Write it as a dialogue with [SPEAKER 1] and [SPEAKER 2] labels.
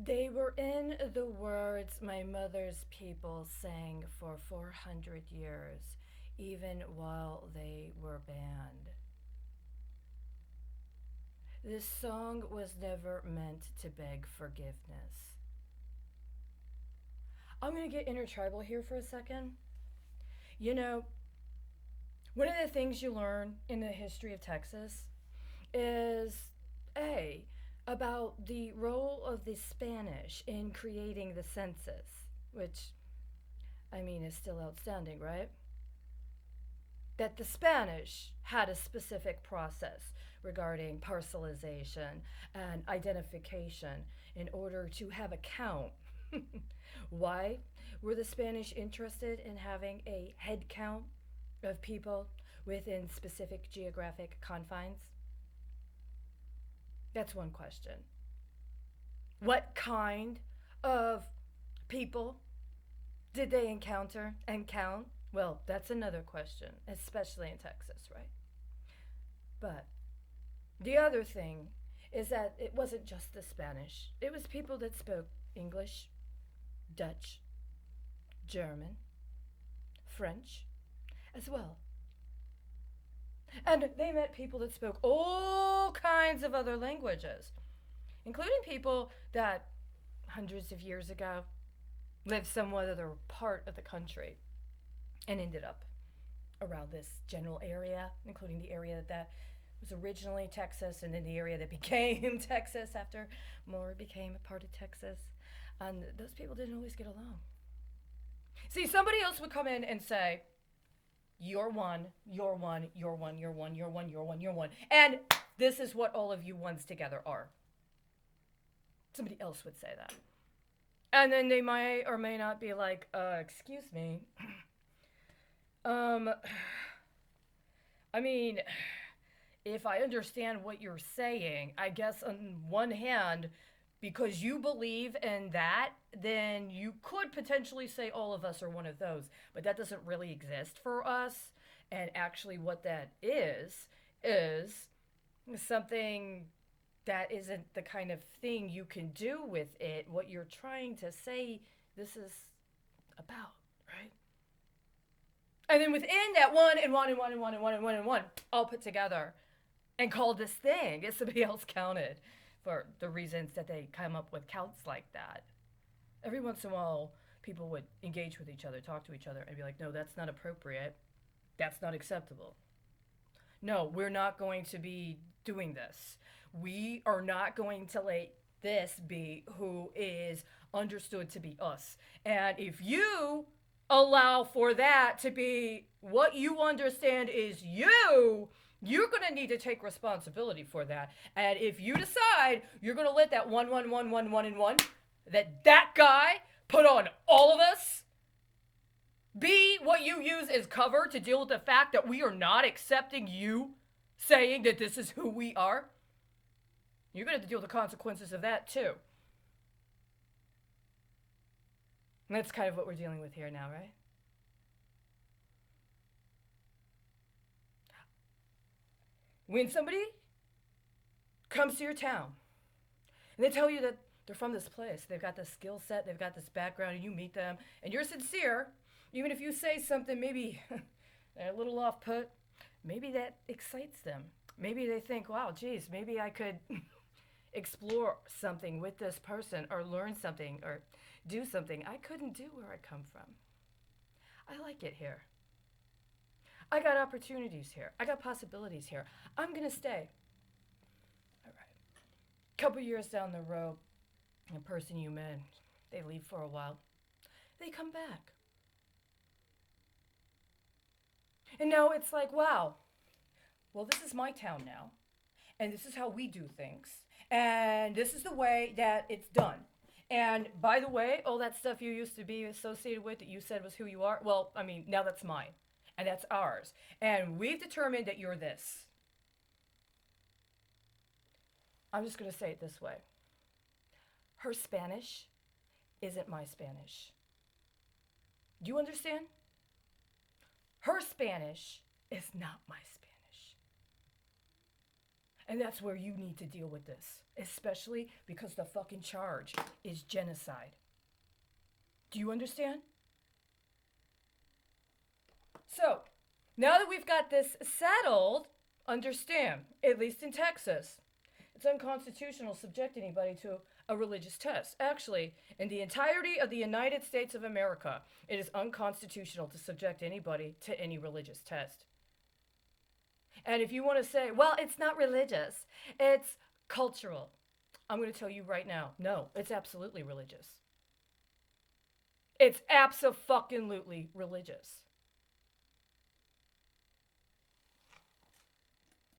[SPEAKER 1] They were in the words my mother's people sang for 400 years, even while they were banned. This song was never meant to beg forgiveness. I'm gonna get intertribal here for a second. You know, one of the things you learn in the history of Texas is A, about the role of the Spanish in creating the census, which, I mean, is still outstanding, right? That the Spanish had a specific process regarding parcelization and identification in order to have a count. Why were the Spanish interested in having a head count of people within specific geographic confines? That's one question. What kind of people did they encounter and count? Well, that's another question, especially in Texas, right? But the other thing is that it wasn't just the Spanish, it was people that spoke English, Dutch, German, French as well. And they met people that spoke all kinds of other languages, including people that hundreds of years ago lived somewhat other part of the country and ended up around this general area, including the area that was originally Texas and then the area that became Texas after more became a part of Texas. And those people didn't always get along. See, somebody else would come in and say, you're one, you're one, you're one, you're one, you're one, you're one, you're one. And this is what all of you ones together are. Somebody else would say that. And then they may or may not be like, excuse me. Um, I mean, if I understand what you're saying, I guess on one hand, because you believe in that, then you could potentially say all of us are one of those. But that doesn't really exist for us. And actually, what that is something that isn't the kind of thing you can do with it. What you're trying to say this is about, right? And then within that one and one and one and one and one and one and one, all put together and called this thing, if somebody else counted for the reasons that they come up with counts like that. Every once in a while, people would engage with each other, talk to each other, and be like, no, that's not appropriate. That's not acceptable. No, we're not going to be doing this. We are not going to let this be who is understood to be us. And if you allow for that to be what you understand is you, you're going to need to take responsibility for that. And if you decide you're going to let that one and one, that guy put on all of us, be what you use as cover to deal with the fact that we are not accepting you saying that this is who we are, you're going to have to deal with the consequences of that too. And that's kind of what we're dealing with here now, right? When somebody comes to your town and they tell you that they're from this place, they've got this skill set, they've got this background, and you meet them and you're sincere, even if you say something maybe a little off put, maybe that excites them. Maybe they think, wow, geez, maybe I could explore something with this person or learn something or do something I couldn't do where I come from. I like it here. I got opportunities here. I got possibilities here. I'm going to stay. All right. A couple years down the road, a person you met, they leave for a while. They come back. And now it's like, wow, well, this is my town now. And this is how we do things. And this is the way that it's done. And by the way, all that stuff you used to be associated with that you said was who you are, well, I mean, now that's mine. And that's ours. And we've determined that you're this. I'm just going to say it this way. Her Spanish isn't my Spanish. Do you understand? Her Spanish is not my Spanish. And that's where you need to deal with this, especially because the fucking charge is genocide. Do you understand? So, now that we've got this settled, understand, at least in Texas, it's unconstitutional to subject anybody to a religious test. Actually, in the entirety of the United States of America, it is unconstitutional to subject anybody to any religious test. And if you want to say, well, it's not religious, it's cultural, I'm going to tell you right now, no, it's absolutely religious. It's abso-fucking-lutely religious.